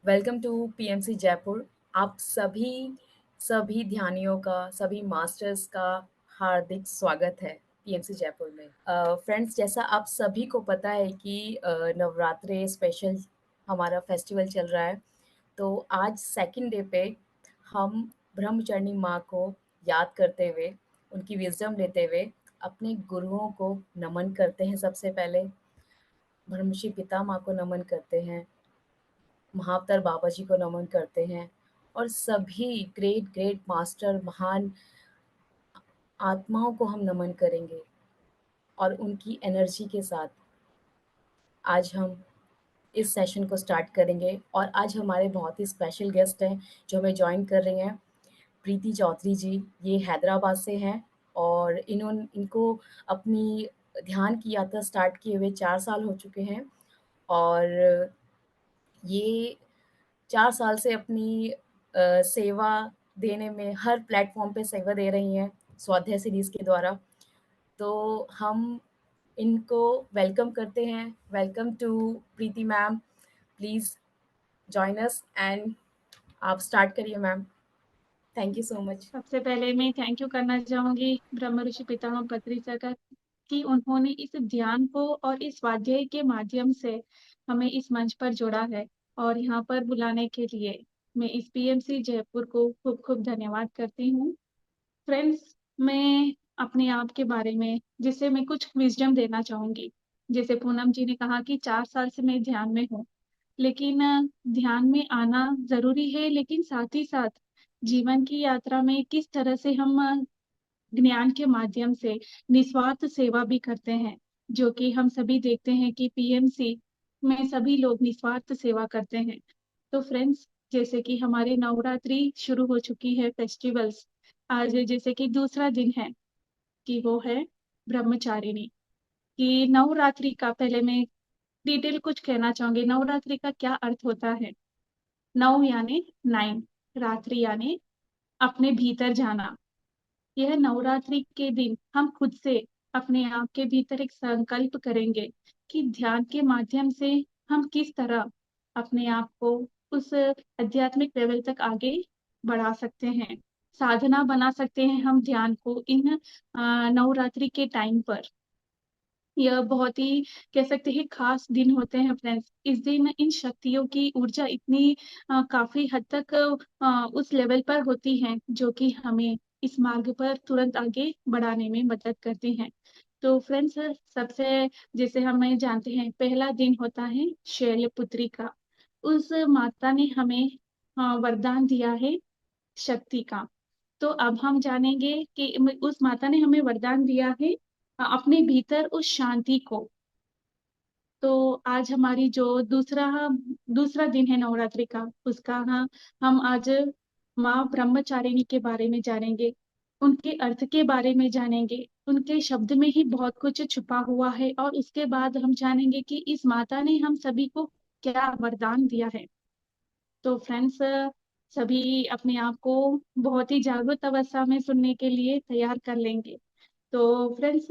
Welcome to PMC Jaipur. आप सभी ध्यानियों का, सभी मास्टर्स का हार्दिक स्वागत है पीएमसी जयपुर में। फ्रेंड्स, जैसा आप सभी को पता है कि नवरात्रे स्पेशल हमारा फेस्टिवल चल रहा है। तो आज सेकंड डे पे हम ब्रह्मचारिणी माँ को याद करते हुए, उनकी विज़डम लेते हुए अपने गुरुओं को नमन करते हैं। सबसे पहले ब्रह्मश्री पिता माँ को नमन करते हैं, महाअवतार बाबा जी को नमन करते हैं और सभी ग्रेट ग्रेट मास्टर, महान आत्माओं को हम नमन करेंगे और उनकी एनर्जी के साथ आज हम इस सेशन को स्टार्ट करेंगे। और आज हमारे बहुत ही स्पेशल गेस्ट हैं जो हमें जॉइन कर रही हैं। प्रीति चौधरी जी, ये हैदराबाद से हैं और इनको अपनी ध्यान की यात्रा स्टार्ट किए हुए 4 साल हो चुके हैं। और ये 4 साल से अपनी सेवा देने में हर प्लेटफ़ॉर्म पे सेवा दे रही हैं, स्वाध्याय सीरीज़ के द्वारा। तो हम इनको वेलकम करते हैं। Welcome to Preeti ma'am, please join us and आप स्टार्ट करिए ma'am. Thank you so much. सबसे पहले मैं थैंक यू करना चाहूंगी ब्रह्म ऋषि पितामह पत्री सर का कि उन्होंने इस ध्यान को और इस स्वाध्याय के माध्यम से हमें इस मंच पर जोड़ा है और यहाँ पर बुलाने के लिए मैं इस पीएमसी जयपुर को खूब खूब धन्यवाद करती हूँ। फ्रेंड्स, मैं अपने आप के बारे में जिसे मैं कुछ विजडम देना चाहूंगी। जैसे पूनम जी ने कहा कि 4 साल से मैं ध्यान में हूँ, लेकिन ध्यान में आना जरूरी है, लेकिन साथ ही साथ जीवन की यात्रा में किस तरह से हम ज्ञान के माध्यम से निस्वार्थ सेवा भी करते हैं, जो कि हम सभी देखते हैं कि पीएमसी में सभी लोग निस्वार्थ सेवा करते हैं। तो फ्रेंड्स, जैसे कि हमारे नवरात्रि शुरू हो चुकी है, फेस्टिवल्स आज जैसे कि दूसरा दिन है कि वो है ब्रह्मचारिणी कि नवरात्रि का पहले मैं डिटेल कुछ कहना चाहूंगी। नवरात्रि का क्या अर्थ होता है? नव यानी 9, रात्रि यानी अपने भीतर जाना। यह नवरात्रि के दिन हम खुद से अपने आप के भीतर एक संकल्प करेंगे कि ध्यान के माध्यम से हम किस तरह अपने आप को उस आध्यात्मिक लेवल तक आगे बढ़ा सकते हैं, साधना बना सकते हैं हम ध्यान को इन नवरात्रि के टाइम पर। यह बहुत ही कह सकते हैं खास दिन होते हैं फ्रेंड्स। इस दिन इन शक्तियों की ऊर्जा इतनी काफी हद तक उस लेवल पर होती है जो कि हमें इस मार्ग पर तुरंत आगे बढ़ाने में मदद करती हैं। तो फ्रेंड्स, सबसे जैसे हमें जानते हैं पहला दिन होता है शैलपुत्री का। उस माता ने हमें वरदान दिया है शक्ति का। तो अब हम जानेंगे कि उस माता ने हमें वरदान दिया है अपने भीतर उस शांति को। तो आज हमारी जो दूसरा दूसरा दिन है नवरात्रि का, उसका हम आज माँ ब्रह्मचारिणी के बारे में जानेंगे, उनके अर्थ के बारे में जानेंगे। उनके शब्द में ही बहुत कुछ छुपा हुआ है और उसके बाद हम जानेंगे कि इस माता ने हम सभी को क्या वरदान दिया है। तो फ्रेंड्स, सभी अपने आप को बहुत ही जागृत अवस्था में सुनने के लिए तैयार कर लेंगे। तो फ्रेंड्स,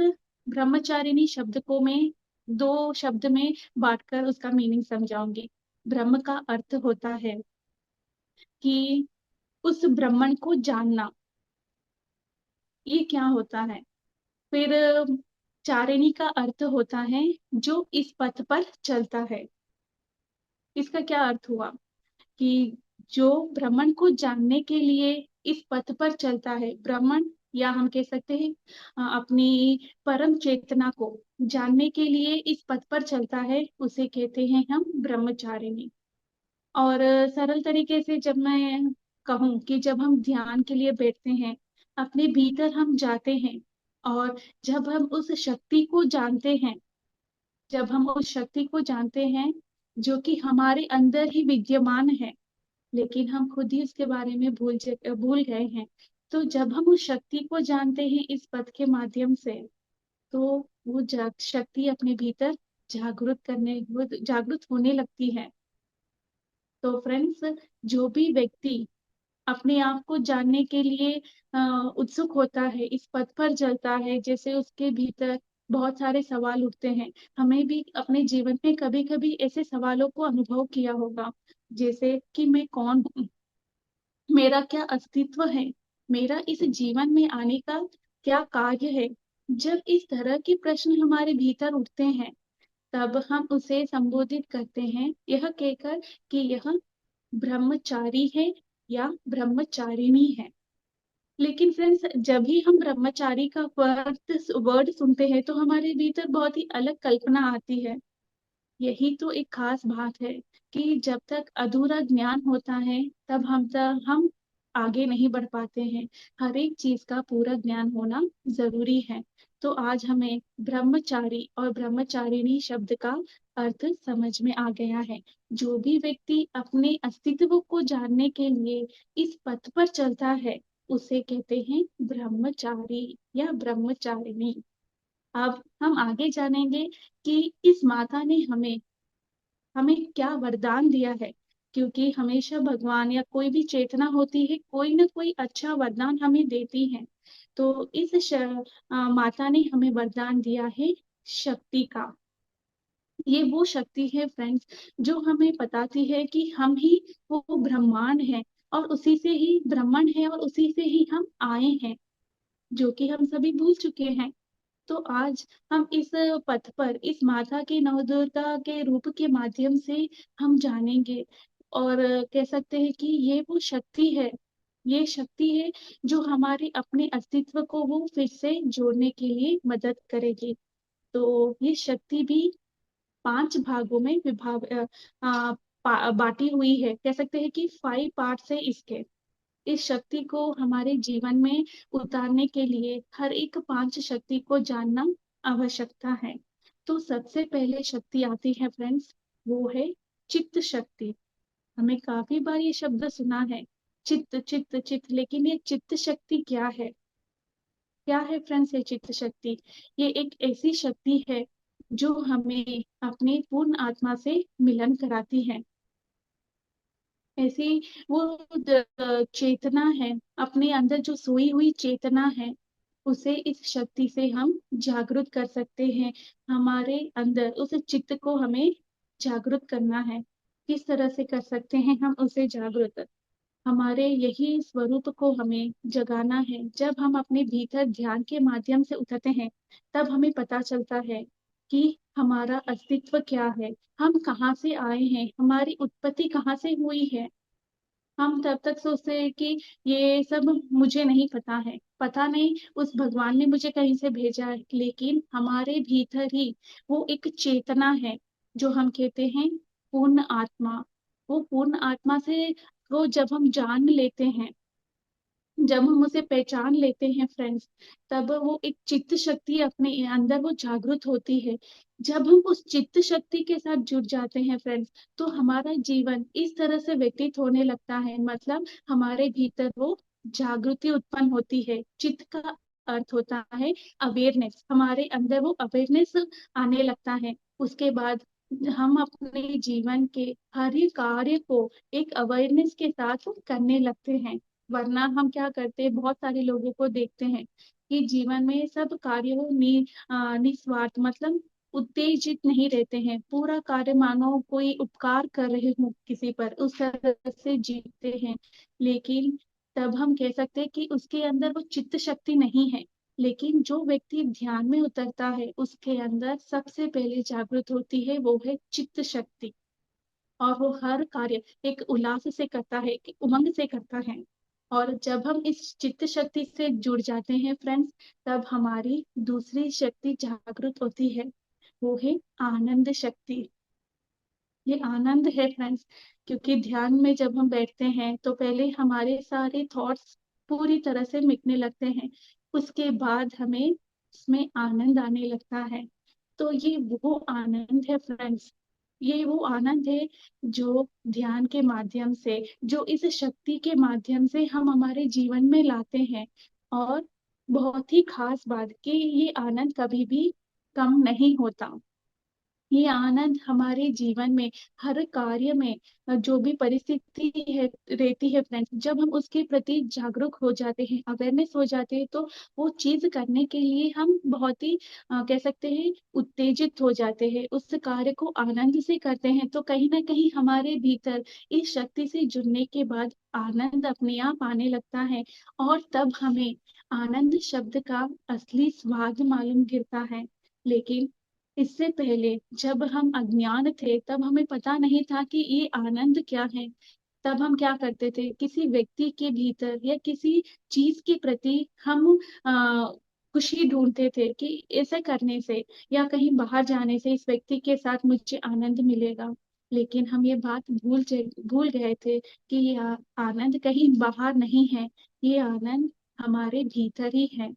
ब्रह्मचारिणी शब्द को मैं दो शब्द में बांटकर उसका मीनिंग समझाऊंगी। ब्रह्म का अर्थ होता है कि उस ब्रह्मन को जानना, ये क्या होता है। फिर चारिणी का अर्थ होता है जो इस पथ पर चलता है। इसका क्या अर्थ हुआ कि जो ब्राह्मण को जानने के लिए इस पथ पर चलता है, ब्राह्मण या हम कह सकते हैं अपनी परम चेतना को जानने के लिए इस पथ पर चलता है, उसे कहते हैं हम ब्रह्मचारिणी। और सरल तरीके से जब मैं कहूँ कि जब हम ध्यान के लिए बैठते हैं, अपने भीतर हम जाते हैं और जब हम उस शक्ति को जानते हैं, जब हम उस शक्ति को जानते हैं जो कि हमारे अंदर ही विद्यमान है, लेकिन हम खुद ही उसके बारे में भूल गए हैं। तो जब हम उस शक्ति को जानते हैं इस पथ के माध्यम से, तो वो शक्ति अपने भीतर जागृत होने लगती है। तो फ्रेंड्स, जो भी व्यक्ति अपने आप को जानने के लिए उत्सुक होता है, इस पथ पर चलता है, जैसे उसके भीतर बहुत सारे सवाल उठते हैं। हमें भी अपने जीवन में कभी-कभी ऐसे सवालों को अनुभव किया होगा, जैसे कि मैं कौन हूँ? मेरा क्या अस्तित्व है? मेरा इस जीवन में आने का क्या कार्य है? जब इस तरह के प्रश्न हमारे भीतर उठते हैं, तब हम उसे संबोधित करते हैं यह कहकर कि यह ब्रह्मचारी है या ब्रह्मचारिणी है। लेकिन फ्रेंड्स, जब भी हम ब्रह्मचारी का वर्ड सुनते हैं, तो हमारे भीतर बहुत ही अलग कल्पना आती है। यही तो एक खास बात है कि जब तक अधूरा ज्ञान होता है, तब हम आगे नहीं बढ़ पाते हैं। हर एक चीज का पूरा ज्ञान होना जरूरी है। तो आज हमें ब्रह्मचारी और ब्रह्मचारिणी शब्द का अर्थ समझ में आ गया है। जो भी व्यक्ति अपने अस्तित्व को जानने के लिए इस पथ पर चलता है, उसे कहते हैं ब्रह्मचारी या ब्रह्मचारिणी। अब हम आगे जानेंगे कि इस माता ने हमें हमें क्या वरदान दिया है। क्योंकि हमेशा भगवान या कोई भी चेतना होती है, कोई ना कोई अच्छा वरदान हमें देती है। तो माता ने हमें वरदान दिया है शक्ति का। ये वो शक्ति है फ्रेंड्स, जो हमें बताती है कि हम ही वो ब्रह्मांड है, और उसी से ही ब्रह्मांड है, और उसी से ही हम आए हैं, जो कि हम सभी भूल चुके हैं। तो आज हम इस पथ पर इस माता के नवदुर्गा के रूप के माध्यम से हम जानेंगे, और कह सकते हैं कि ये वो शक्ति है, ये शक्ति है जो हमारे अपने अस्तित्व को वो फिर से जोड़ने के लिए मदद करेगी। तो ये शक्ति भी 5 भागों में बांटी हुई है। कह सकते हैं कि 5 पार्ट्स है इसके। इस शक्ति को हमारे जीवन में उतारने के लिए हर एक 5 शक्ति को जानना आवश्यकता है। तो सबसे पहले शक्ति आती है फ्रेंड्स, वो है चित्त शक्ति। हमें काफी बार ये शब्द सुना है, चित्त चित्त चित्त, लेकिन ये चित्त शक्ति क्या है? क्या है फ्रेंड्स ये चित्त शक्ति? ये एक ऐसी शक्ति है जो हमें अपने पूर्ण आत्मा से मिलन कराती है। ऐसी वो चेतना है, अपने अंदर जो सोई हुई चेतना है, उसे इस शक्ति से हम जागृत कर सकते हैं। हमारे अंदर उस चित्त को हमें जागृत करना है। किस तरह से कर सकते हैं हम उसे जागृत? हमारे यही स्वरूप को हमें जगाना है। जब हम अपने भीतर ध्यान के माध्यम से उतरते हैं, तब हमें पता चलता है कि हमारा अस्तित्व क्या है, हम कहाँ से आए हैं, हमारी उत्पत्ति कहाँ से हुई है। हम तब तक सोचते हैं कि ये सब मुझे नहीं पता है, पता नहीं उस भगवान ने मुझे कहीं से भेजा है, लेकिन हमारे भीतर ही वो एक चेतना है, जो हम कहते हैं पूर्ण आत्मा। वो पूर्ण आत्मा से वो जब हम जान लेते हैं, जब हम उसे पहचान लेते हैं फ्रेंड्स, तब वो एक चित्त शक्ति अपने अंदर वो जागृत होती है। जब हम उस चित्त शक्ति के साथ जुड़ जाते हैं फ्रेंड्स, तो हमारा जीवन इस तरह से व्यतीत होने लगता है, मतलब हमारे भीतर वो जागृति उत्पन्न होती है। चित्त का अर्थ होता है अवेयरनेस, हमारे अंदर वो अवेयरनेस आने लगता है। उसके बाद हम अपने जीवन के हर एक कार्य को एक अवेयरनेस के साथ करने लगते हैं। वरना हम क्या करते हैं, बहुत सारे लोगों को देखते हैं कि जीवन में सब कार्य वो निस्वार्थ, मतलब उत्तेजित नहीं रहते हैं। पूरा कार्य मानो कोई उपकार कर रहे हो किसी पर, उस तरह से जीते हैं। लेकिन तब हम कह सकते हैं कि उसके अंदर वो चित्त शक्ति नहीं है। लेकिन जो व्यक्ति ध्यान में उतरता है, उसके अंदर सबसे पहले जागृत होती है वो है चित्त शक्ति। और वो हर कार्य एक उल्लास से करता है, एक उमंग से करता है। और जब हम इस चित्त शक्ति से जुड़ जाते हैं फ्रेंड्स, तब हमारी दूसरी शक्ति जागृत होती है, वो है आनंद शक्ति। ये आनंद है फ्रेंड्स, क्योंकि ध्यान में जब हम बैठते हैं, तो पहले हमारे सारे थॉट्स पूरी तरह से मिटने लगते हैं। उसके बाद हमें इसमें आनंद आने लगता है। तो ये वो आनंद है फ्रेंड्स, ये वो आनंद है जो ध्यान के माध्यम से, जो इस शक्ति के माध्यम से हम हमारे जीवन में लाते हैं। और बहुत ही खास बात कि ये आनंद कभी भी कम नहीं होता। ये आनंद हमारे जीवन में हर कार्य में जो भी परिस्थिति है रहती है फ्रेंड्स, जब हम उसके प्रति जागरूक हो जाते हैं, अवेयरनेस हो जाते हैं, तो वो चीज करने के लिए हम बहुत ही कह सकते हैं उत्तेजित हो जाते हैं, उस कार्य को आनंद से करते हैं। तो कहीं ना कहीं हमारे भीतर इस शक्ति से जुड़ने के बाद आनंद अपने आप आने लगता है, और तब हमें आनंद शब्द का असली स्वाद मालूम गिरता है। लेकिन इससे पहले जब हम अज्ञान थे, तब हमें पता नहीं था कि ये आनंद क्या है। तब हम क्या करते थे, किसी व्यक्ति के भीतर या किसी चीज के प्रति हम आ, खुशी ढूंढते थे कि ऐसे करने से या कहीं बाहर जाने से इस व्यक्ति के साथ मुझे आनंद मिलेगा। लेकिन हम ये बात भूल गए थे कि ये आनंद कहीं बाहर नहीं है, ये आनंद हमारे भीतर ही है,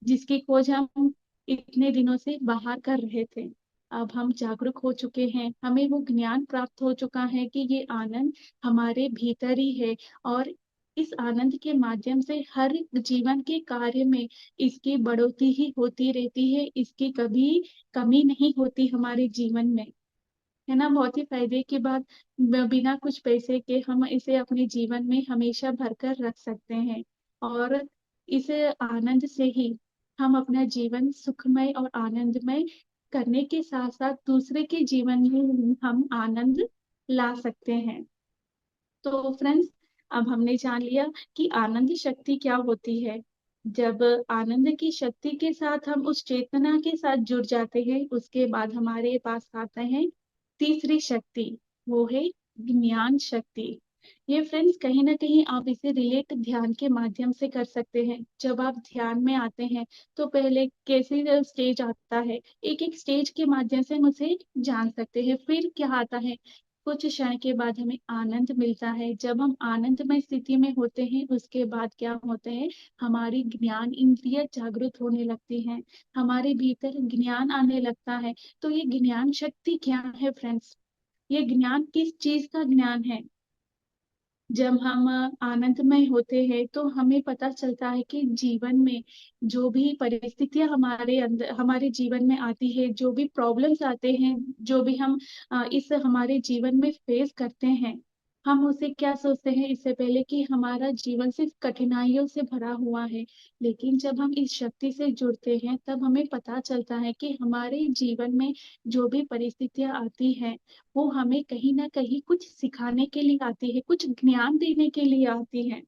जिसकी खोज हम इतने दिनों से बाहर कर रहे थे। अब हम जागरूक हो चुके हैं, हमें वो ज्ञान प्राप्त हो चुका है कि ये आनंद हमारे भीतर ही है, और इस आनंद के माध्यम से हर जीवन के कार्य में इसकी बढ़ोतरी ही होती रहती है, इसकी कभी कमी नहीं होती हमारे जीवन में। है ना, बहुत ही फायदे की बात। बिना कुछ पैसे के हम इसे अपने जीवन में हमेशा भरकर रख सकते हैं, और इस आनंद से ही हम अपना जीवन सुखमय और आनंदमय करने के साथ साथ दूसरे के जीवन में हम आनंद ला सकते हैं। तो फ्रेंड्स, अब हमने जान लिया कि आनंद शक्ति क्या होती है। जब आनंद की शक्ति के साथ हम उस चेतना के साथ जुड़ जाते हैं, उसके बाद हमारे पास आता है तीसरी शक्ति, वो है ज्ञान शक्ति। ये फ्रेंड्स कहीं ना कहीं आप इसे रिलेट ध्यान के माध्यम से कर सकते हैं। जब आप ध्यान में आते हैं तो पहले कैसे स्टेज आता है, एक एक स्टेज के माध्यम से हम उसे जान सकते हैं। फिर क्या आता है, कुछ क्षण के बाद हमें आनंद मिलता है। जब हम आनंदमय स्थिति में होते हैं, उसके बाद क्या होते हैं, हमारी ज्ञान इंद्रिय जागृत होने लगती हैं, हमारे भीतर ज्ञान आने लगता है। तो ये ज्ञान शक्ति क्या है फ्रेंड्स, ये ज्ञान किस चीज का ज्ञान है। जब हम आनंदमय होते हैं तो हमें पता चलता है कि जीवन में जो भी परिस्थितियां हमारे अंदर हमारे जीवन में आती है, जो भी प्रॉब्लम्स आते हैं, जो भी हम इस हमारे जीवन में फेस करते हैं, हम उसे क्या सोचते हैं इससे पहले कि हमारा जीवन सिर्फ कठिनाइयों से भरा हुआ है। लेकिन जब हम इस शक्ति से जुड़ते हैं, तब हमें पता चलता है कि हमारे जीवन में जो भी परिस्थितियां आती हैं, वो हमें कहीं ना कहीं कुछ सिखाने के लिए आती है, कुछ ज्ञान देने के लिए आती है।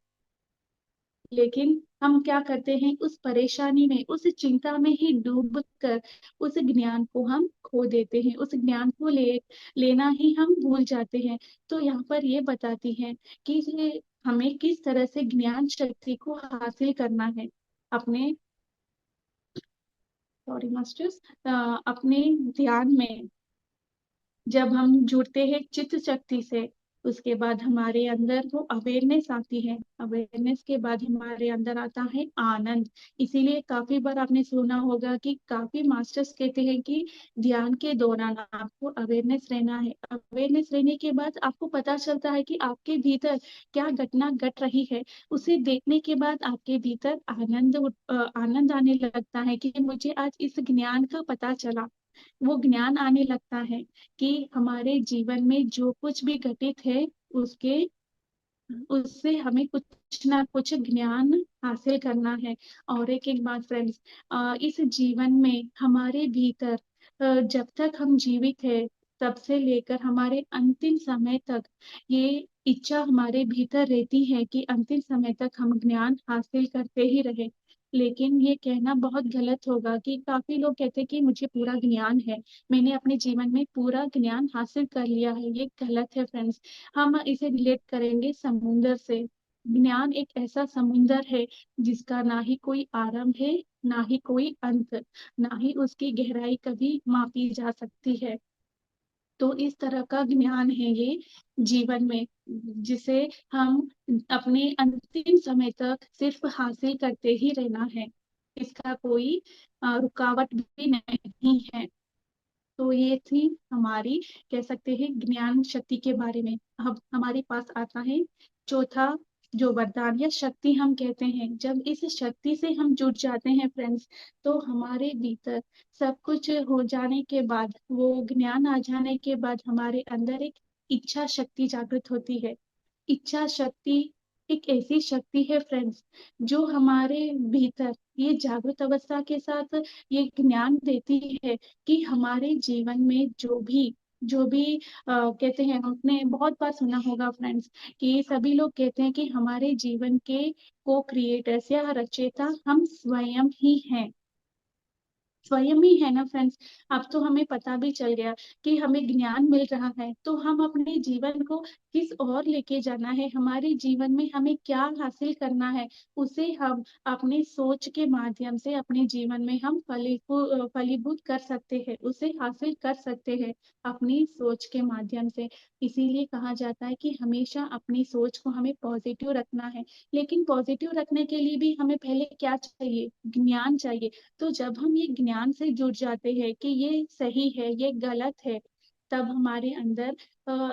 लेकिन हम क्या करते हैं, उस परेशानी में उस चिंता में ही डूब कर उस ज्ञान को हम खो देते हैं, उस ज्ञान को लेना ही हम भूल जाते हैं। तो यहाँ पर ये बताती है कि हमें किस तरह से ज्ञान शक्ति को हासिल करना है। अपने सॉरी मास्टर्स, अपने ध्यान में जब हम जुड़ते हैं चित्त शक्ति से, उसके बाद हमारे अंदर वो अवेयरनेस आती है, अवेयरनेस के बाद हमारे अंदर आता है आनंद। इसीलिए काफी बार आपने सुना होगा कि काफी मास्टर्स कहते हैं कि ध्यान के दौरान आपको अवेयरनेस रहना है। अवेयरनेस रहने के बाद आपको पता चलता है कि आपके भीतर क्या घटना घट रही है, उसे देखने के बाद आपके भीतर आनंद आने लगता है कि मुझे आज इस ज्ञान का पता चला। वो ज्ञान आने लगता है कि हमारे जीवन में जो कुछ भी घटित है, उसके उससे हमें कुछ ना कुछ ज्ञान हासिल करना है। और एक बात फ्रेंड्स, इस जीवन में हमारे भीतर जब तक हम जीवित है, तब से लेकर हमारे अंतिम समय तक ये इच्छा हमारे भीतर रहती है कि अंतिम समय तक हम ज्ञान हासिल करते ही रहे। लेकिन ये कहना बहुत गलत होगा कि काफी लोग कहते हैं कि मुझे पूरा ज्ञान है, मैंने अपने जीवन में पूरा ज्ञान हासिल कर लिया है। ये गलत है फ्रेंड्स। हम इसे रिलेट करेंगे समुंदर से। ज्ञान एक ऐसा समुंदर है जिसका ना ही कोई आरंभ है, ना ही कोई अंत, ना ही उसकी गहराई कभी मापी जा सकती है। तो इस तरह का ज्ञान है ये जीवन में, जिसे हम अपने अंतिम समय तक सिर्फ हासिल करते ही रहना है, इसका कोई रुकावट भी नहीं है। तो ये थी हमारी, कह सकते हैं, ज्ञान शक्ति के बारे में। अब हमारे पास आता है चौथा जो वरदान या शक्ति हम कहते हैं, जब इस शक्ति से हम जुड़ जाते हैं फ्रेंड्स, तो हमारे भीतर सब कुछ हो जाने के बाद, वो ज्ञान आ जाने के बाद, हमारे अंदर एक इच्छा शक्ति जागृत होती है। इच्छा शक्ति एक ऐसी शक्ति है फ्रेंड्स, जो हमारे भीतर ये जागृत अवस्था के साथ ये ज्ञान देती है कि हमारे जीवन में जो भी कहते हैं, हमने बहुत बार सुना होगा फ्रेंड्स, कि सभी लोग कहते हैं कि हमारे जीवन के को क्रिएटर्स या रचयिता हम स्वयं ही हैं। स्वयं ही है ना फ्रेंड्स। अब तो हमें पता भी चल गया कि हमें ज्ञान मिल रहा है, तो हम अपने जीवन को किस ओर लेके जाना है, हमारे जीवन में हमें क्या हासिल करना है, उसे हम अपने सोच के माध्यम से अपने जीवन में हम फलीभूत कर सकते हैं, उसे हासिल कर सकते हैं अपनी सोच के माध्यम से। इसीलिए कहा जाता है कि हमेशा अपनी सोच को हमें पॉजिटिव रखना है। लेकिन पॉजिटिव रखने के लिए भी हमें पहले क्या चाहिए? ज्ञान चाहिए। तो जब हम ये ज्ञान से जुड़ जाते हैं कि ये सही है, ये गलत है, तब हमारे अंदर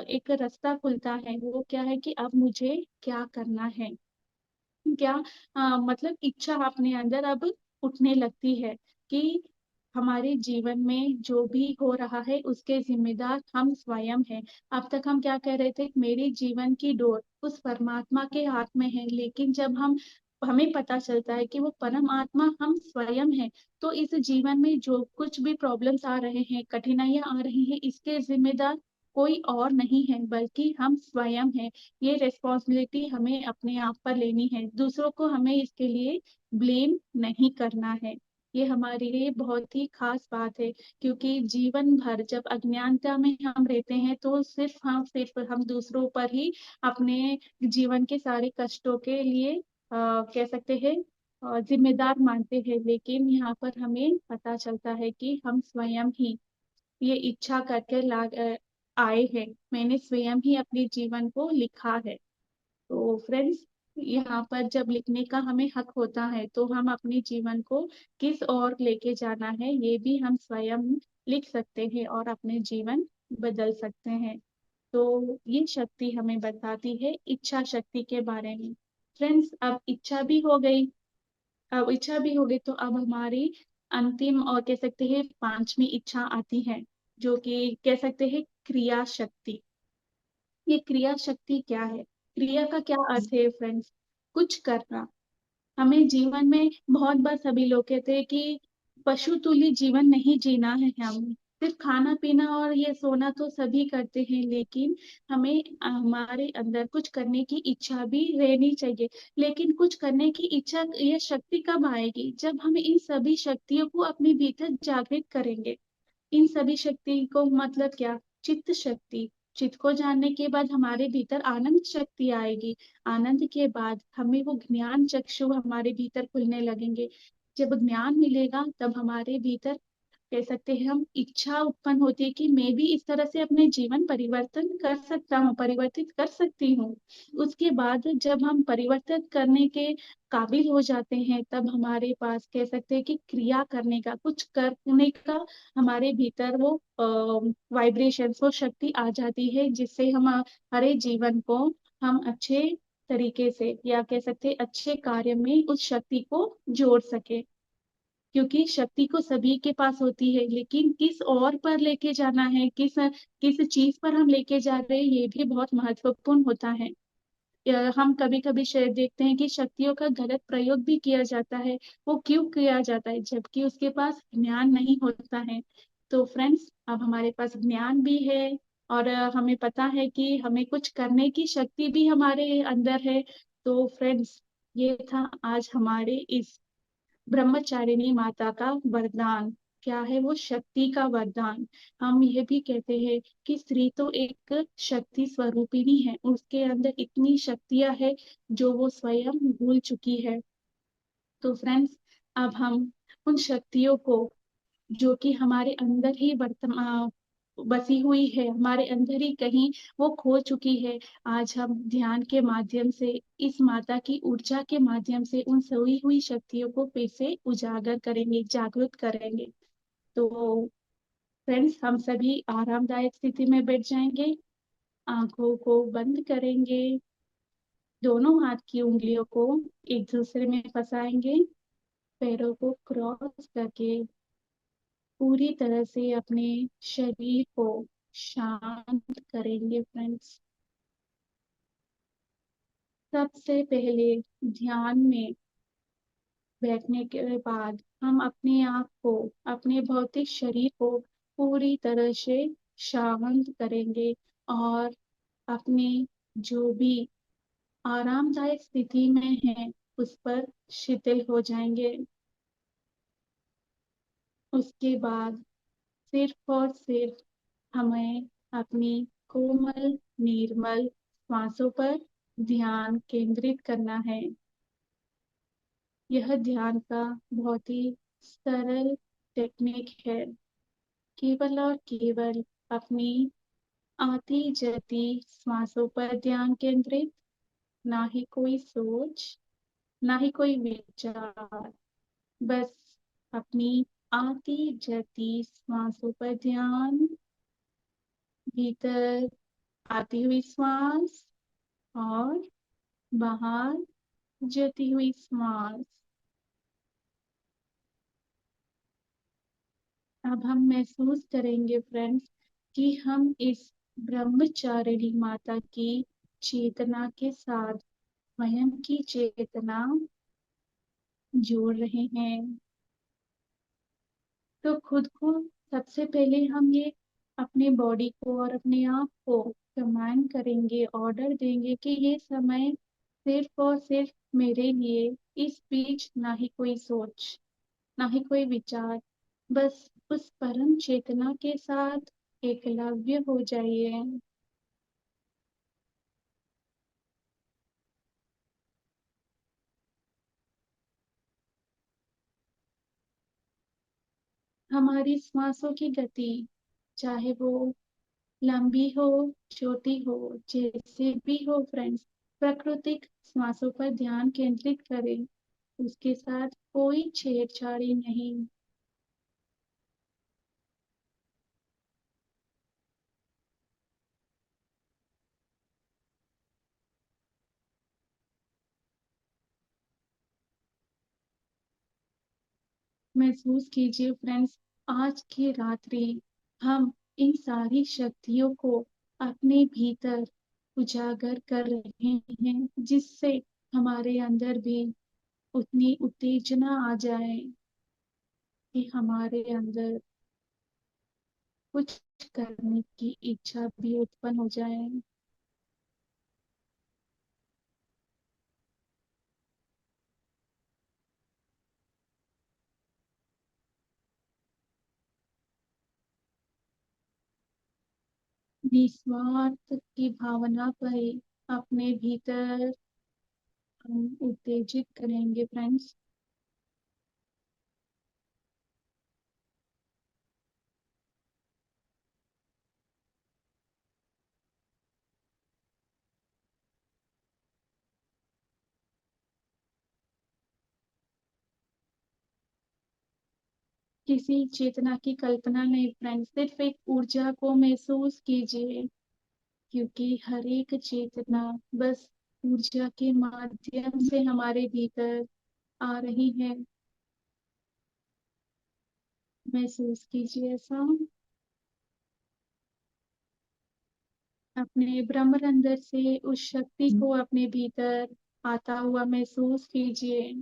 एक रास्ता खुलता है। वो क्या है कि अब मुझे क्या करना है, क्या मतलब इच्छा अपने अंदर अब उठने लगती है कि हमारे जीवन में जो भी हो रहा है उसके जिम्मेदार हम स्वयं हैं। अब तक हम क्या कह रहे थे? मेरे जीवन की डोर उस परमात्मा के हाथ में है, लेकिन जब हमें पता चलता है कि वो परमात्मा हम स्वयं हैं, तो इस जीवन में जो कुछ भी प्रॉब्लम्स आ रहे हैं, कठिनाइयां आ रही हैं, इसके जिम्मेदार कोई और नहीं है बल्कि हम स्वयं हैं। ये रिस्पॉन्सिबिलिटी हमें अपने आप पर लेनी है, दूसरों को हमें इसके लिए ब्लेम नहीं करना है। ये हमारे लिए बहुत ही खास बात है, क्योंकि जीवन भर जब अज्ञानता में हम रहते हैं, तो सिर्फ हम दूसरों पर ही अपने जीवन के सारे कष्टों के लिए कह सकते हैं जिम्मेदार मानते हैं। लेकिन यहाँ पर हमें पता चलता है कि हम स्वयं ही ये इच्छा करके आए हैं। मैंने स्वयं ही अपने जीवन को लिखा है। तो फ्रेंड्स, यहाँ पर जब लिखने का हमें हक होता है, तो हम अपने जीवन को किस ओर लेके जाना है, ये भी हम स्वयं लिख सकते हैं और अपने जीवन बदल सकते हैं। तो ये शक्ति हमें बताती है इच्छा शक्ति के बारे में। फ्रेंड्स, अब इच्छा भी हो गई। अब इच्छा भी हो गई, तो अब हमारी अंतिम और कह सकते हैं पांचवी इच्छा आती है, जो कि कह सकते हैं क्रिया शक्ति। ये क्रिया शक्ति क्या है? क्रिया का क्या अर्थ है फ्रेंड्स? कुछ करना। हमें जीवन में बहुत बार सभी लोग कहते हैं कि पशु तुल्य जीवन नहीं जीना है हमें। सिर्फ खाना पीना और ये सोना तो सभी करते हैं, लेकिन हमें हमारे अंदर कुछ करने की इच्छा भी रहनी चाहिए। लेकिन कुछ करने की इच्छा, ये शक्ति कब आएगी? जब हम इन सभी शक्तियों को अपने भीतर जागृत करेंगे। इन सभी शक्ति को मतलब क्या? चित्त शक्ति। चित्त को जानने के बाद हमारे भीतर आनंद शक्ति आएगी। आनंद के बाद हमें वो ज्ञान चक्षु हमारे भीतर खुलने लगेंगे। जब ज्ञान मिलेगा, तब हमारे भीतर कह सकते हैं हम इच्छा उत्पन्न होती है कि मैं भी इस तरह से अपने जीवन परिवर्तन कर सकता हूँ, परिवर्तित कर सकती हूँ। उसके बाद जब हम परिवर्तित करने के काबिल हो जाते हैं, तब हमारे पास कह सकते हैं कि क्रिया करने का, कुछ करने का हमारे भीतर वो वाइब्रेशन, वो शक्ति आ जाती है, जिससे हम हमारे जीवन को हम अच्छे तरीके से या कह सकते हैं अच्छे कार्य में उस शक्ति को जोड़ सके। क्योंकि शक्ति को सभी के पास होती है, लेकिन किस ओर पर लेके जाना है, किस किस चीज पर हम लेके जा रहे हैं, ये भी बहुत महत्वपूर्ण होता है। हम कभी कभी शायद देखते हैं कि शक्तियों का गलत प्रयोग भी किया जाता है। वो क्यों किया जाता है? जबकि उसके पास ज्ञान नहीं होता है। तो फ्रेंड्स, अब हमारे पास ज्ञान भी है, और हमें पता है कि हमें कुछ करने की शक्ति भी हमारे अंदर है। तो फ्रेंड्स, ये था आज हमारे इस ब्रह्मचारिणी माता का वरदान। क्या है वो? शक्ति का वरदान। हम ये भी कहते हैं कि स्त्री तो एक शक्ति स्वरूपिणी है, उसके अंदर इतनी शक्तियां है जो वो स्वयं भूल चुकी है। तो फ्रेंड्स, अब हम उन शक्तियों को, जो कि हमारे अंदर ही वर्तमान बसी हुई है, हमारे अंदर ही कहीं वो खो चुकी है, आज हम ध्यान के माध्यम से, इस माता की ऊर्जा के माध्यम से उन सोई हुई शक्तियों को फिर से उजागर करेंगे, जागृत करेंगे। तो फ्रेंड्स, हम सभी आरामदायक स्थिति में बैठ जाएंगे, आंखों को बंद करेंगे दोनों हाथ की उंगलियों को एक दूसरे में फंसाएंगे, पैरों को क्रॉस करके पूरी तरह से अपने शरीर को शांत करेंगे फ्रेंड्स। सबसे पहले ध्यान में बैठने के बाद हम अपने आप को, अपने भौतिक शरीर को पूरी तरह से शांत करेंगे और अपने जो भी आरामदायक स्थिति में है उस पर शिथिल हो जाएंगे। उसके बाद सिर्फ और सिर्फ हमें अपनी कोमल निर्मल श्वासों पर ध्यान केंद्रित करना है। यह ध्यान का बहुत ही सरल टेक्निक है। केवल और केवल अपनी आती जाती श्वासों पर ध्यान केंद्रित, ना ही कोई सोच, ना ही कोई विचार, बस अपनी आती जाती श्वासों पर ध्यान। भीतर आती हुई श्वास और बाहर जाती हुई श्वास। अब हम महसूस करेंगे फ्रेंड्स कि हम इस ब्रह्मचारिणी माता की चेतना के साथ स्वयं की चेतना जोड़ रहे हैं। तो खुद को सबसे पहले हम ये अपने बॉडी को और अपने आप को कमांड करेंगे, ऑर्डर देंगे कि ये समय सिर्फ और सिर्फ मेरे लिए। इस बीच ना ही कोई सोच, ना ही कोई विचार, बस उस परम चेतना के साथ एकलव्य हो जाइए। हमारी श्वासों की गति, चाहे वो लंबी हो, छोटी हो, जैसे भी हो फ्रेंड्स, प्राकृतिक श्वासों पर ध्यान केंद्रित करें, उसके साथ कोई छेड़छाड़ी नहीं। महसूस कीजिए फ्रेंड्स, आज की रात्रि हम इन सारी शक्तियों को अपने भीतर उजागर कर रहे हैं, जिससे हमारे अंदर भी उतनी उत्तेजना आ जाए कि हमारे अंदर कुछ करने की इच्छा भी उत्पन्न हो जाए। निस्वार्थ की भावना पर ही अपने भीतर हम उत्तेजित करेंगे फ्रेंड्स। किसी चेतना की कल्पना नहीं फ्रेंड्स, सिर्फ एक ऊर्जा को महसूस कीजिए, क्योंकि हर एक चेतना बस ऊर्जा के माध्यम से हमारे भीतर आ रही है। महसूस कीजिए ऐसा। अपने ब्रह्मरंध्र से उस शक्ति को अपने भीतर आता हुआ महसूस कीजिए।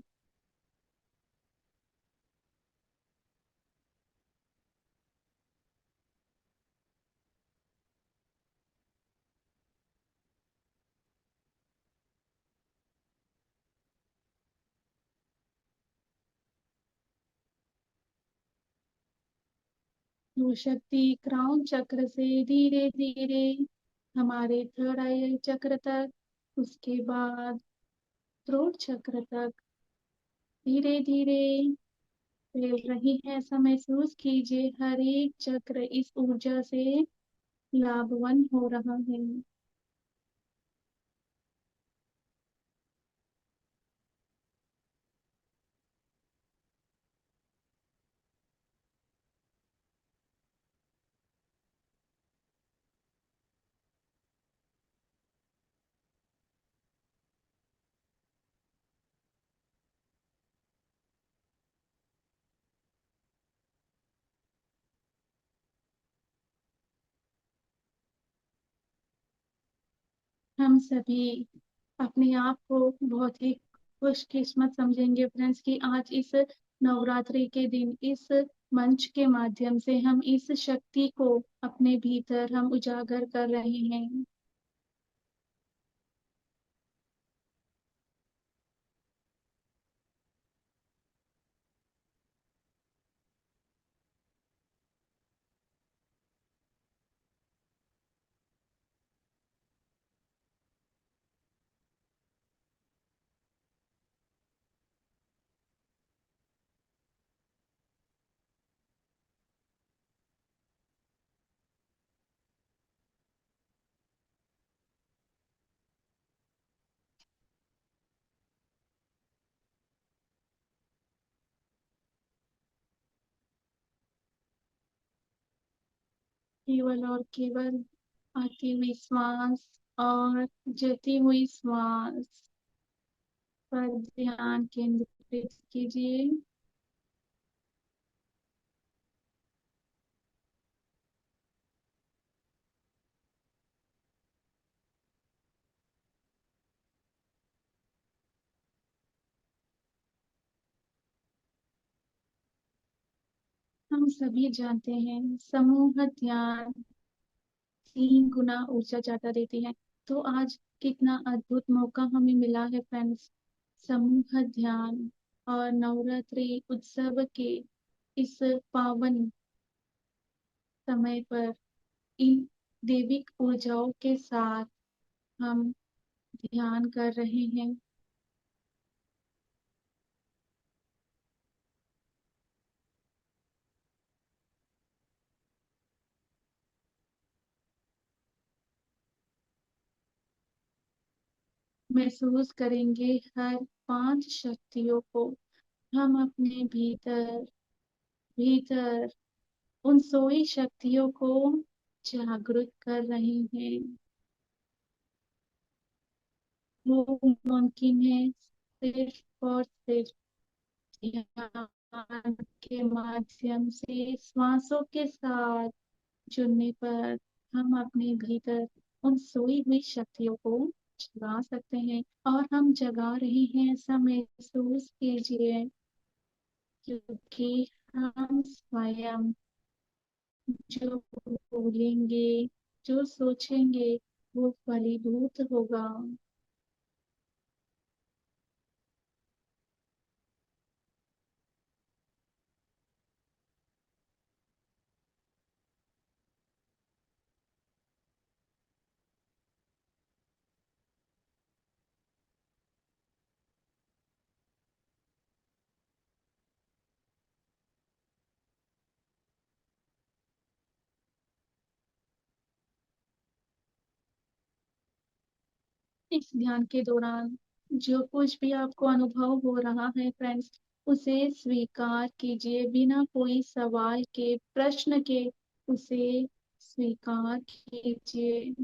वो शक्ति क्राउन चक्र से धीरे धीरे हमारे थर्ड आई चक्र तक, उसके बाद थ्रोट चक्र तक धीरे धीरे फैल रही है। ऐसा महसूस कीजिए हर एक चक्र इस ऊर्जा से लाभवान हो रहा है। हम सभी अपने आप को बहुत ही खुशकिस्मत समझेंगे फ्रेंड्स कि आज इस नवरात्रि के दिन इस मंच के माध्यम से हम इस शक्ति को अपने भीतर हम उजागर कर रहे हैं। केवल और केवल आती हुई श्वास और जती हुई श्वास पर ध्यान केंद्रित कीजिए। हम सभी जानते हैं समूह ध्यान 3 गुना ऊर्जा ज्यादा देती है। तो आज कितना अद्भुत मौका हमें मिला है फ्रेंड्स, समूह ध्यान और नवरात्रि उत्सव के इस पावन समय पर इन देविक ऊर्जाओं के साथ हम ध्यान कर रहे हैं। महसूस करेंगे हर 5 शक्तियों को हम अपने भीतर भीतर उन सोई शक्तियों को जागृत कर रहे हैं। वो मुमकिन है सिर्फ और सिर्फ ध्यान के माध्यम से श्वासों के साथ जुड़ने पर हम अपने भीतर उन सोई हुई शक्तियों को जगा सकते हैं। और हम जगा रहे हैं ऐसा महसूस कीजिए, क्योंकि हम स्वयं जो बोलेंगे, जो सोचेंगे, वो फलीभूत होगा। इस ध्यान के दौरान जो कुछ भी आपको अनुभव हो रहा है फ्रेंड्स, उसे स्वीकार कीजिए बिना कोई सवाल के, प्रश्न के। उसे स्वीकार कीजिए।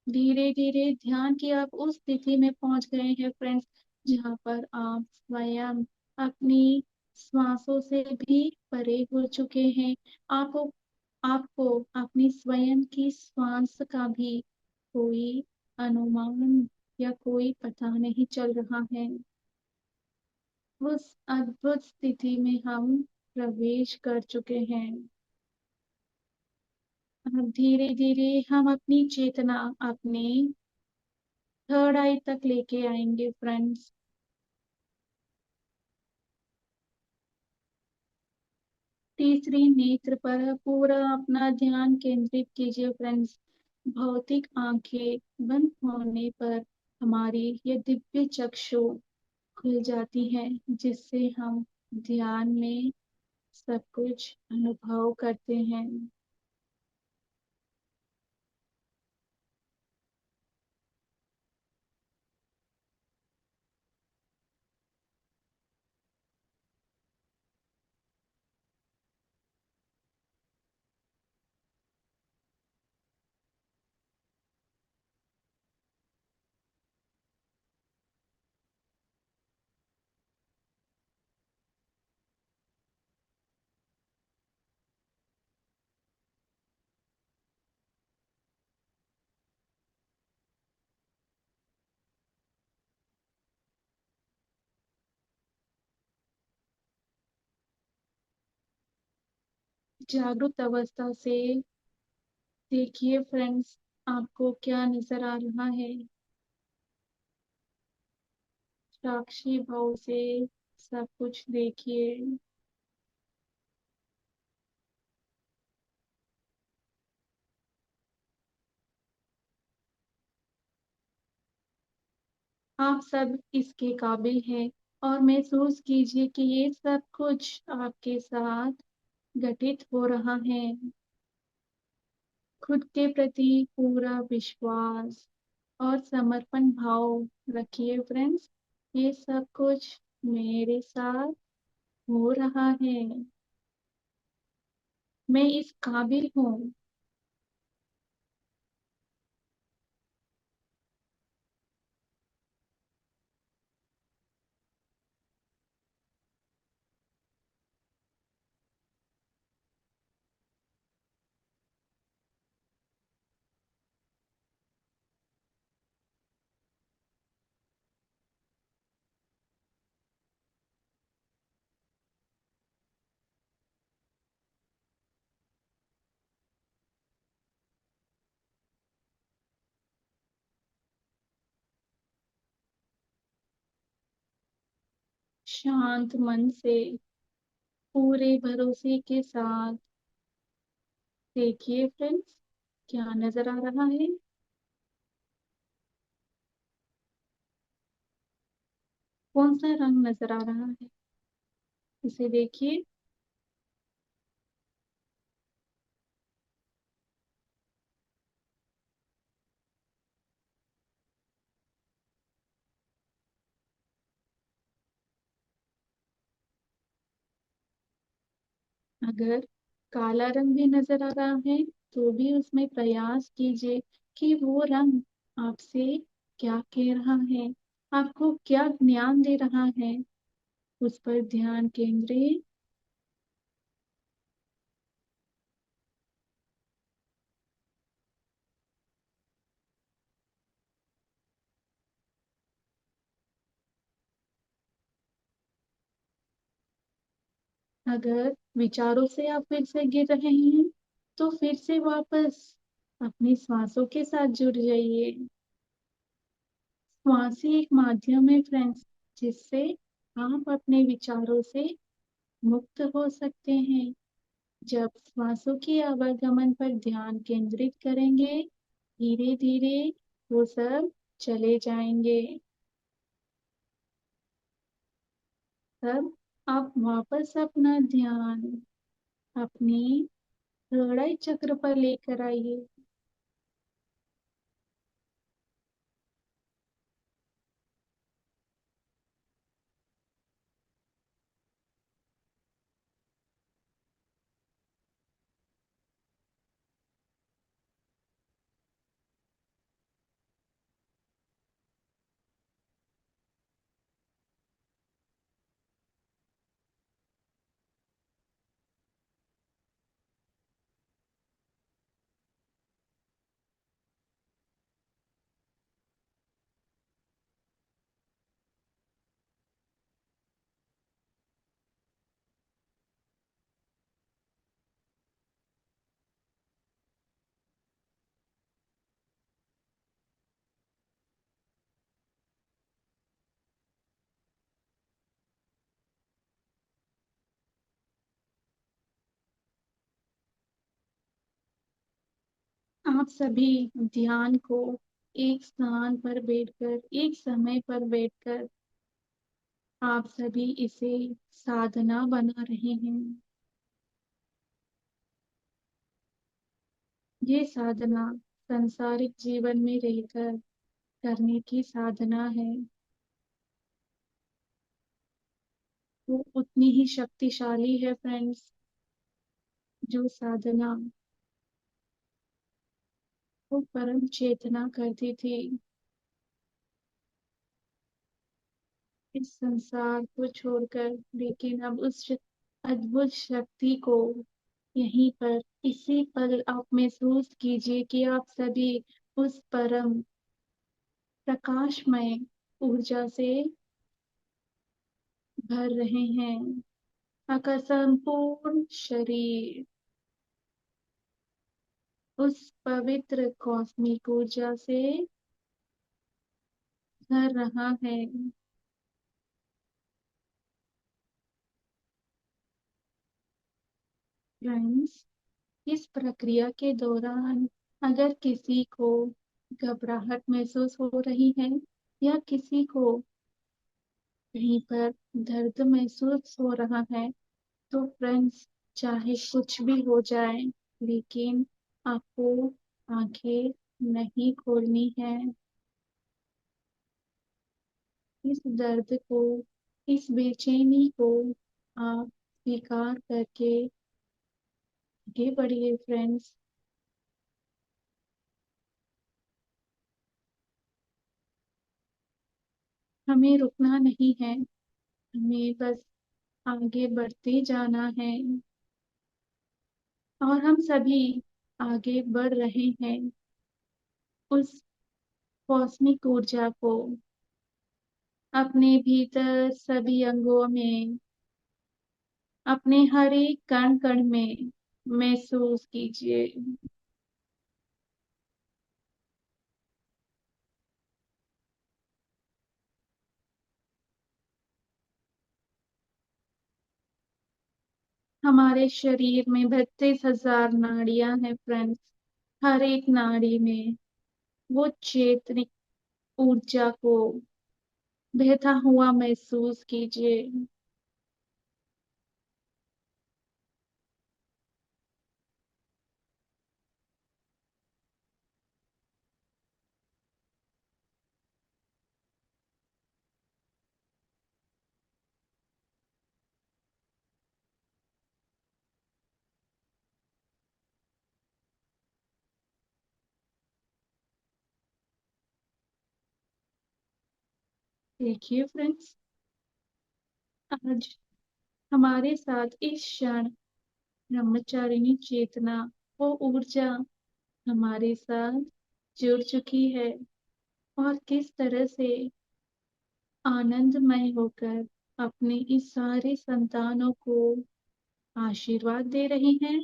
धीरे धीरे ध्यान की आप उस स्थिति में पहुंच गए हैं फ्रेंड्स, जहां पर आप स्वयं अपनी श्वासों से भी परे हो चुके हैं। आपको आपको अपनी स्वयं की श्वास का भी कोई अनुमान या कोई पता नहीं चल रहा है। उस अद्भुत स्थिति में हम प्रवेश कर चुके हैं। अब धीरे धीरे हम अपनी चेतना अपने थर्ड आई तक लेके आएंगे फ्रेंड्स। तीसरी नेत्र पर पूरा अपना ध्यान केंद्रित कीजिए फ्रेंड्स। भौतिक आंखें बंद होने पर हमारी ये दिव्य चक्षु खुल जाती है, जिससे हम ध्यान में सब कुछ अनुभव करते हैं। जागरूक अवस्था से देखिए फ्रेंड्स, आपको क्या नजर आ रहा है? साक्षी भाव से सब कुछ देखिए। आप सब इसके काबिल हैं और महसूस कीजिए कि ये सब कुछ आपके साथ घटित हो रहा है। खुद के प्रति पूरा विश्वास और समर्पण भाव रखिए फ्रेंड्स। ये सब कुछ मेरे साथ हो रहा है। मैं इस काबिल हूँ। शांत मन से पूरे भरोसे के साथ देखिए फ्रेंड्स, क्या नजर आ रहा है? कौन सा रंग नजर आ रहा है? इसे देखिए। अगर काला रंग भी नजर आ रहा है तो भी उसमें प्रयास कीजिए कि वो रंग आपसे क्या कह रहा है, आपको क्या ज्ञान दे रहा है, उस पर ध्यान केंद्रित। अगर विचारों से आप फिर से गिर रहे हैं तो फिर से वापस अपनी सांसों के साथ जुड़ जाइए। श्वास ही एक माध्यम है फ्रेंड्स, जिससे आप अपने विचारों से मुक्त हो सकते हैं। जब श्वासों के आवागमन पर ध्यान केंद्रित करेंगे, धीरे धीरे वो सब चले जाएंगे। तब आप वापस अपना ध्यान अपनी हृदय चक्र पर लेकर आइए। आप सभी ध्यान को एक स्थान पर बैठकर, एक समय पर बैठकर आप सभी इसे साधना बना रहे हैं। ये साधना सांसारिक जीवन में रहकर करने की साधना है। वो उतनी ही शक्तिशाली है फ्रेंड्स, जो साधना वो परम चेतना करती थी। इस संसार को छोड़कर, लेकिन अब उस अद्भुत शक्ति को यहीं पर इसी पल आप महसूस कीजिए कि आप सभी उस परम प्रकाशमय ऊर्जा से भर रहे हैं। आपका संपूर्ण शरीर उस पवित्र कॉस्मिक ऊर्जा से भर रहा है। फ्रेंड्स, इस प्रक्रिया के दौरान अगर किसी को घबराहट महसूस हो रही है या किसी को कहीं पर दर्द महसूस हो रहा है, तो फ्रेंड्स, चाहे कुछ भी हो जाए, लेकिन आपको आंखें नहीं खोलनी है। इस दर्द को, इस बेचैनी को आप स्वीकार करके आगे बढ़िए फ्रेंड्स। हमें रुकना नहीं है, हमें बस आगे बढ़ते जाना है। और हम सभी आगे बढ़ रहे हैं उस कॉस्मिक ऊर्जा को अपने भीतर सभी अंगों में, अपने हर एक कण कण में महसूस कीजिए। हमारे शरीर में 32,000 नाड़ियां हैं फ्रेंड्स। हर एक नाड़ी में वो चेतनिक ऊर्जा को बहता हुआ महसूस कीजिए। देखिए फ्रेंड्स, आज हमारे साथ इस क्षण ब्रह्मचारिणी चेतना, वो ऊर्जा हमारे साथ जुड़ चुकी है और किस तरह से आनंदमय होकर अपने इस सारे संतानों को आशीर्वाद दे रही हैं।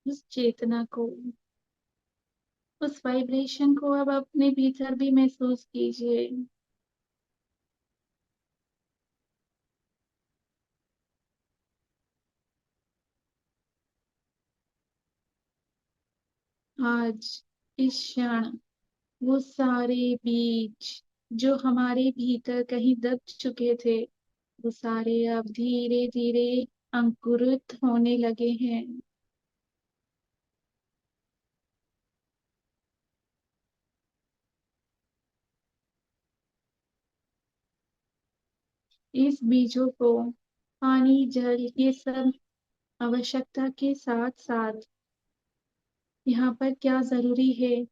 उस चेतना को, उस वाइब्रेशन को अब अपने भीतर भी महसूस कीजिए। आज इस क्षण वो सारे बीज जो हमारे भीतर कहीं दब चुके थे, वो सारे अब धीरे धीरे अंकुरित होने लगे हैं। इस बीजों को पानी, जल, ये सब आवश्यकता के साथ साथ यहाँ पर क्या जरूरी है,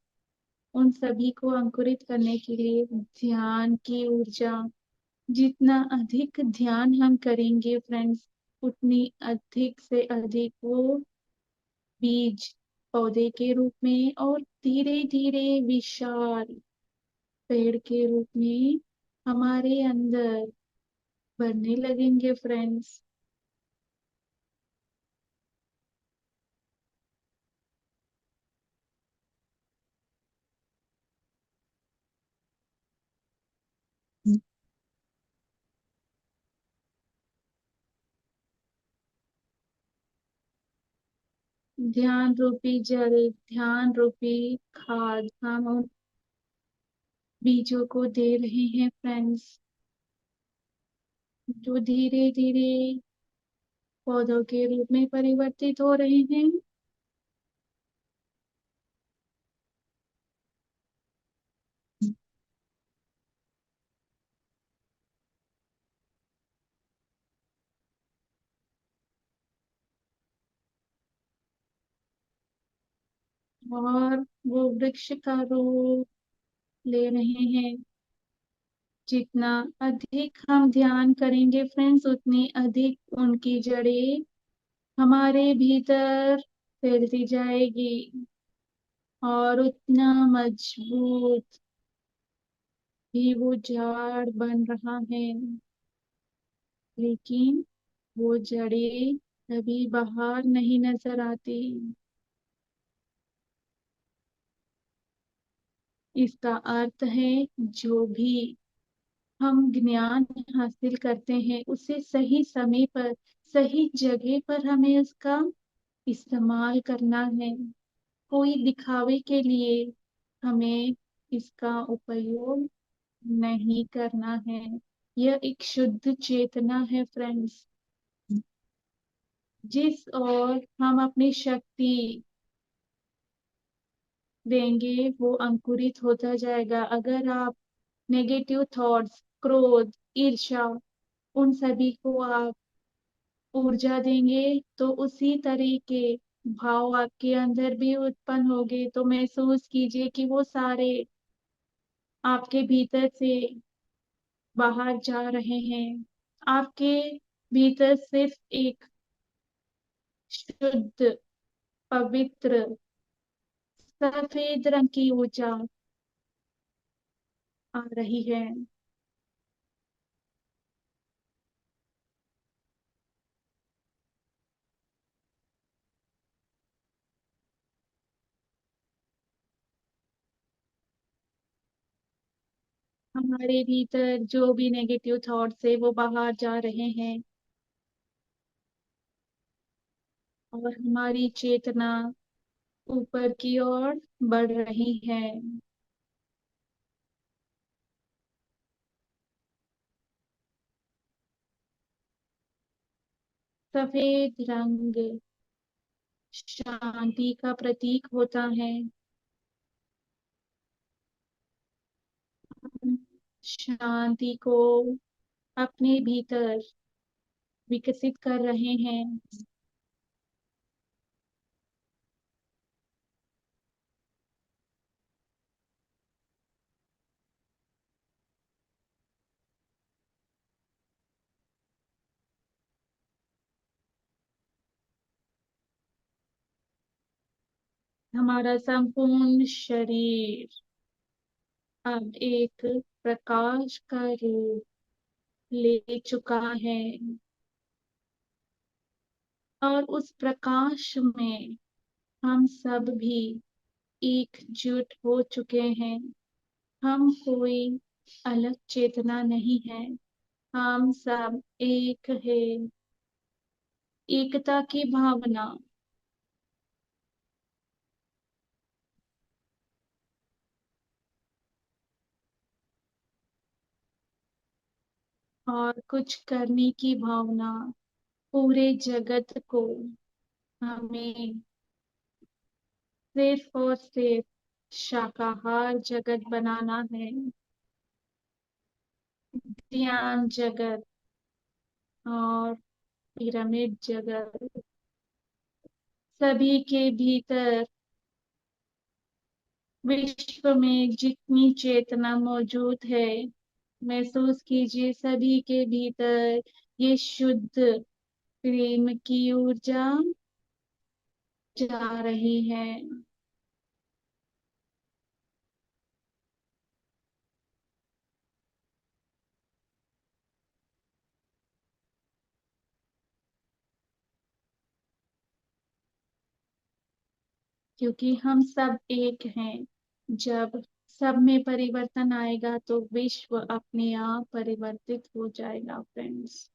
उन सभी को अंकुरित करने के लिए ध्यान की ऊर्जा। जितना अधिक ध्यान हम करेंगे फ्रेंड्स, उतनी अधिक से अधिक वो बीज पौधे के रूप में और धीरे धीरे विशाल पेड़ के रूप में हमारे अंदर बढ़ने लगेंगे फ्रेंड्स। ध्यान रूपी जल, ध्यान रूपी खाद हम उन बीजों को दे रहे हैं फ्रेंड्स, जो धीरे धीरे पौधों के रूप में परिवर्तित हो रहे हैं। और वो वृक्ष का रूप ले रहे हैं। जितना अधिक हम ध्यान करेंगे फ्रेंड्स, उतनी अधिक उनकी जड़ें हमारे भीतर फैलती जाएगी और उतना मजबूत भी वो झाड़ बन रहा है। लेकिन वो जड़ें कभी बाहर नहीं नजर आती। इसका अर्थ है जो भी हम ज्ञान हासिल करते हैं उसे सही समय पर, सही जगह पर हमें उसका इस्तेमाल करना है। कोई दिखावे के लिए हमें इसका उपयोग नहीं करना है। यह एक शुद्ध चेतना है फ्रेंड्स, जिस ओर हम अपनी शक्ति देंगे वो अंकुरित होता जाएगा। अगर आप नेगेटिव थॉट्स, क्रोध, ईर्ष्या, उन सभी को आप ऊर्जा देंगे तो उसी तरह के भाव आपके अंदर भी उत्पन्न होंगे। तो महसूस कीजिए कि वो सारे आपके भीतर से बाहर जा रहे हैं। आपके भीतर सिर्फ एक शुद्ध, पवित्र, सफेद रंग की ऊर्जा आ रही है। हमारे भीतर जो भी नेगेटिव थॉट्स है वो बाहर जा रहे हैं और हमारी चेतना ऊपर की ओर बढ़ रही है। सफेद रंग शांति का प्रतीक होता है। हम शांति को अपने भीतर विकसित कर रहे हैं। हमारा संपूर्ण शरीर अब एक प्रकाश का रूप ले चुका है और उस प्रकाश में हम सब भी एकजुट हो चुके हैं। हम कोई अलग चेतना नहीं है, हम सब एक है। एकता की भावना और कुछ करने की भावना, पूरे जगत को हमें सिर्फ और सिर्फ शाकाहार जगत बनाना है। ध्यान जगत और पिरामिड जगत, सभी के भीतर, विश्व में जितनी चेतना मौजूद है, महसूस कीजिए सभी के भीतर ये शुद्ध प्रेम की ऊर्जा जा रही है। क्योंकि हम सब एक हैं। जब सब में परिवर्तन आएगा तो विश्व अपने आप परिवर्तित हो जाएगा फ्रेंड्स।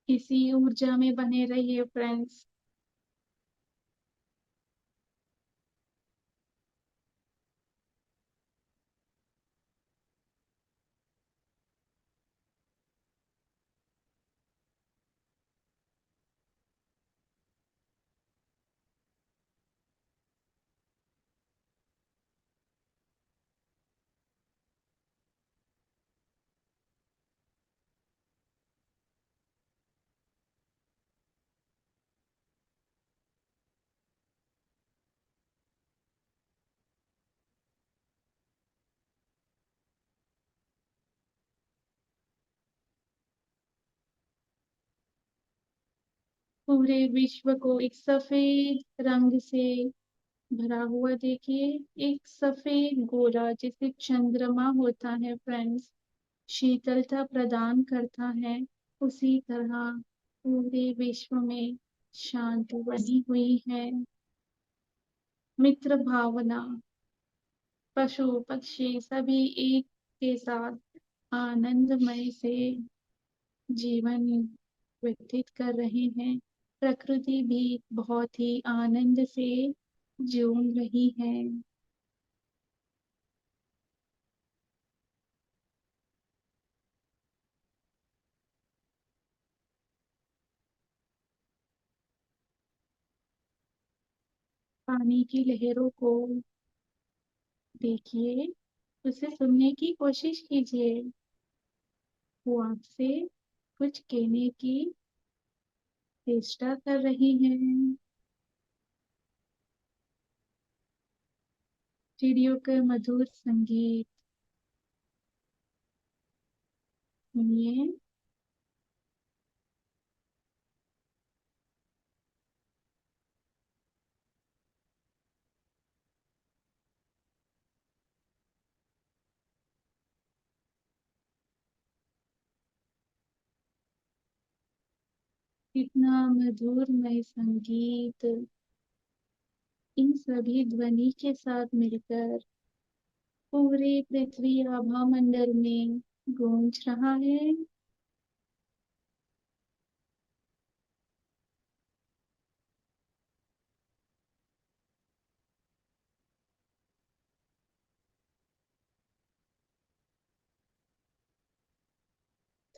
इसी ऊर्जा में बने रहिए फ्रेंड्स। पूरे विश्व को एक सफेद रंग से भरा हुआ देखिए। एक सफेद गोला जैसे चंद्रमा होता है फ्रेंड्स, शीतलता प्रदान करता है, उसी तरह पूरे विश्व में शांति बनी हुई है। मित्र भावना, पशु पक्षी सभी एक के साथ आनंदमय से जीवन व्यतीत कर रहे हैं। प्रकृति भी बहुत ही आनंद से झूम रही है। पानी की लहरों को देखिए, उसे सुनने की कोशिश कीजिए। वो आपसे कुछ कहने की चेष्टा कर रही हैं। चिड़ियों का मधुर संगीत सुनिए। कितना मधुरमय संगीत इन सभी ध्वनि के साथ मिलकर पूरे पृथ्वी आभा मंडल में गूंज रहा है।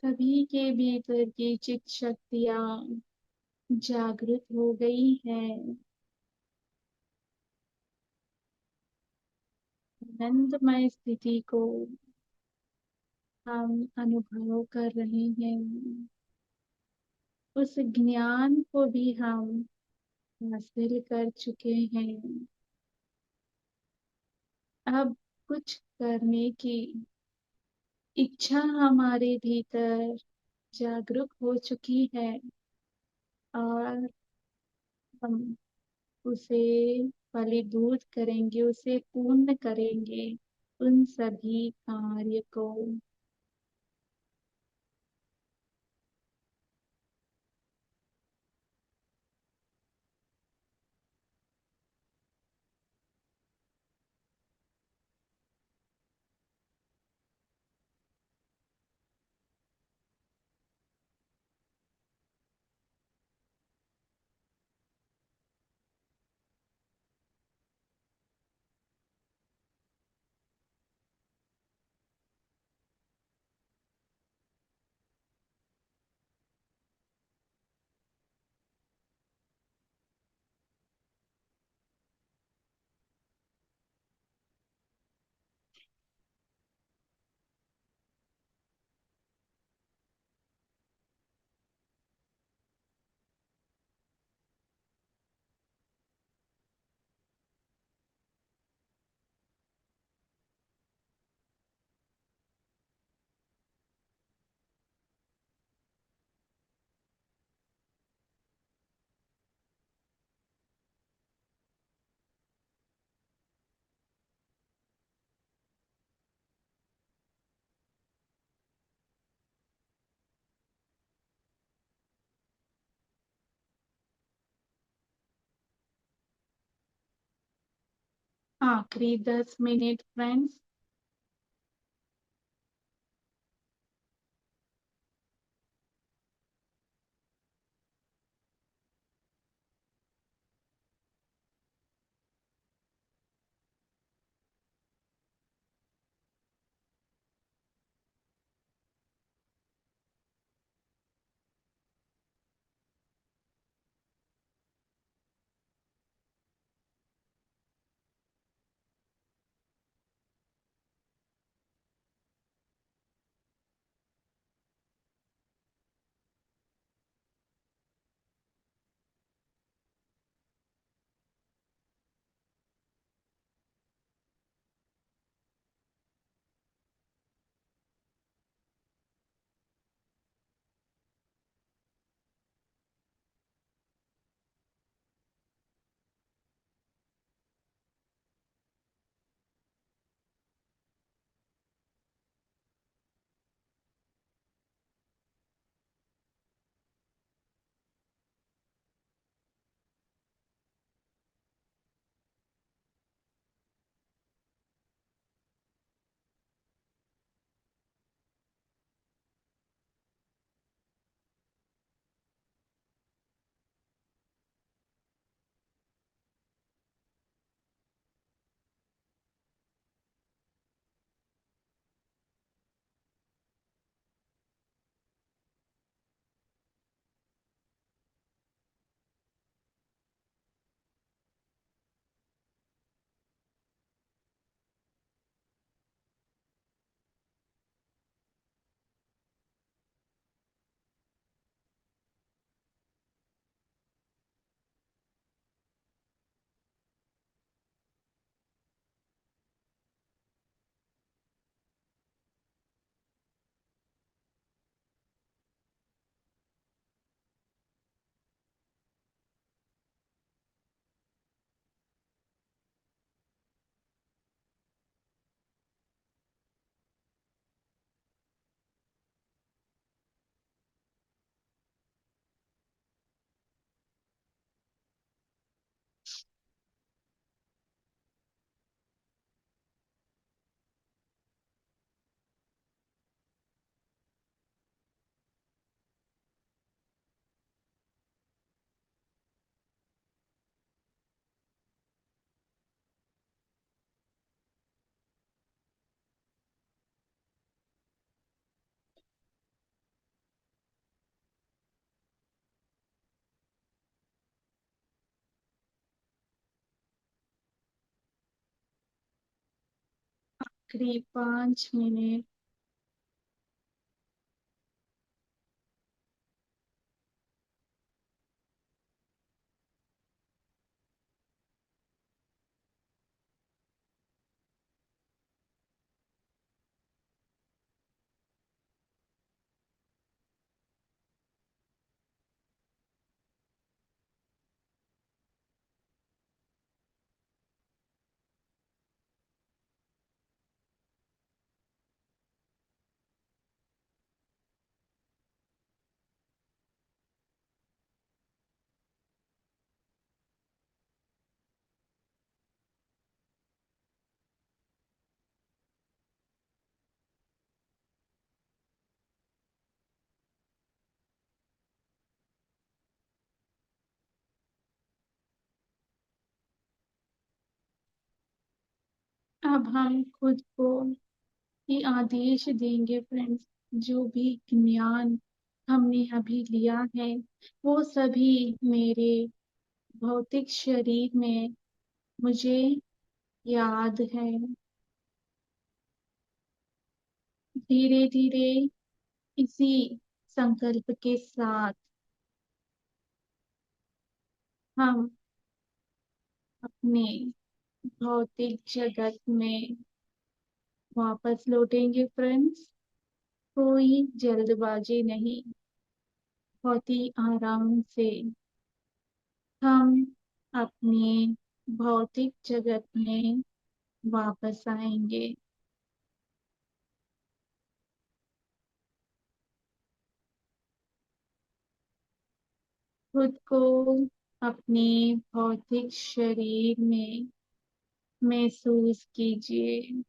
सभी के भीतर की चित शक्तियां जागृत हो गई है। आनंदमय स्थिति को हम अनुभव कर रहे हैं। उस ज्ञान को भी हम हासिल कर चुके हैं। अब कुछ करने की इच्छा हमारे भीतर जागरूक हो चुकी है और हम उसे फलीभूत करेंगे, उसे पूर्ण करेंगे उन सभी कार्य को। आखिरी 10 मिनट फ्रेंड्स। आखिरी 5 मिनट। अब हम खुद को ये आदेश देंगे फ्रेंड्स, जो भी ज्ञान हमने अभी लिया है वो सभी मेरे भौतिक शरीर में मुझे याद है। धीरे धीरे इसी संकल्प के साथ हम अपने भौतिक जगत में वापस लौटेंगे फ्रेंड्स। कोई जल्दबाजी नहीं, बहुत ही आराम से हम अपने भौतिक जगत में वापस आएंगे। खुद को अपने भौतिक शरीर में महसूस कीजिए।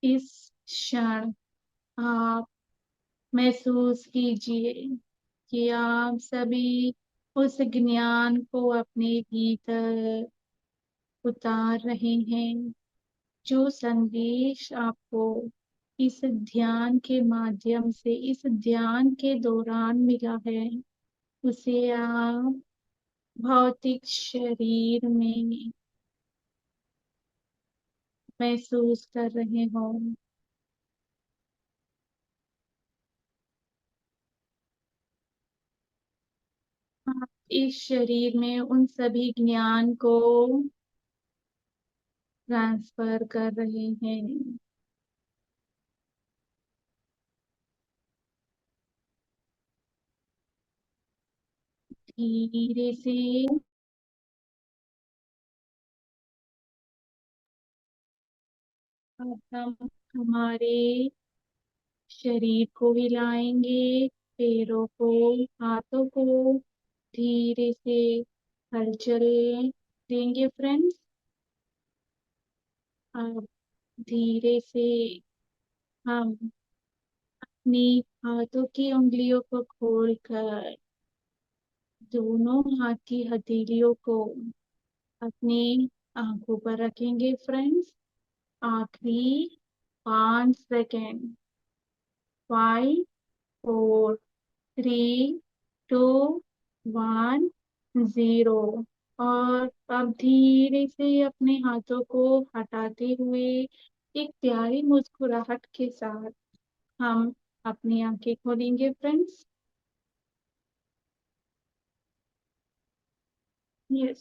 इस क्षण आप महसूस कीजिए कि आप सभी उस ज्ञान को अपने भीतर उतार रहे हैं। जो संदेश आपको इस ध्यान के माध्यम से, इस ध्यान के दौरान मिला है, उसे आप भौतिक शरीर में महसूस कर रहे हो। आप इस शरीर में उन सभी ज्ञान को ट्रांसफर कर रहे हैं। धीरे से अब हम हमारे शरीर को हिलाएंगे, पैरों को, हाथों को धीरे से हलचल देंगे फ्रेंड्स। अब धीरे से हम अपनी हाथों की उंगलियों को खोलकर दोनों हाथ की हथेलियों को अपनी आंखों पर रखेंगे फ्रेंड्स। आखिरी 5 सेकेंड। 5, 4, 3, 2, 1, 0। और अब धीरे से अपने हाथों को हटाते हुए एक प्यारी मुस्कुराहट के साथ हम अपनी आंखें खोलेंगे फ्रेंड्स। यस,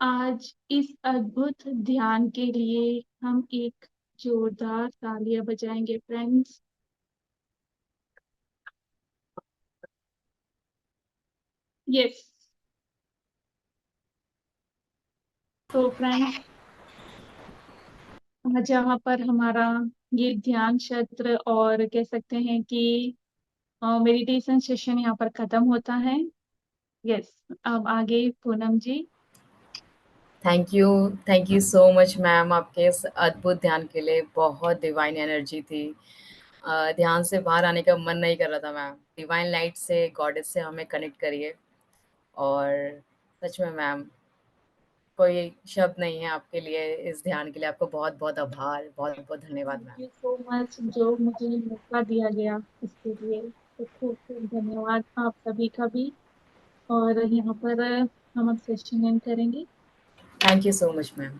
आज इस अद्भुत ध्यान के लिए हम एक जोरदार तालियां बजाएंगे फ्रेंड्स। यस, तो फ्रेंड्स, जहाँ पर हमारा ये ध्यान क्षेत्र और कह सकते हैं कि मेडिटेशन सेशन यहाँ पर खत्म होता है। यस, अब आगे Poonam ji. Thank you, thank you so much ma'am आपके इस अद्भुत ध्यान के लिए। बहुत डिवाइन एनर्जी थी। ध्यान से बाहर आने का मन नहीं कर रहा था मैम। डिवाइन लाइट से, गॉडेस से हमें कनेक्ट करिए। और सच में मैम, कोई शब्द नहीं है आपके लिए, इस ध्यान के लिए आपको बहुत-बहुत आभार, बहुत-बहुत धन्यवाद thank ma'am. You so much, जो मुझे मौका दिया गया उसके लिए तो खूब खूब धन्यवाद आप सभी का भी। और यहाँ पर हम अब सेशन एंड करेंगे। Thank you so much ma'am.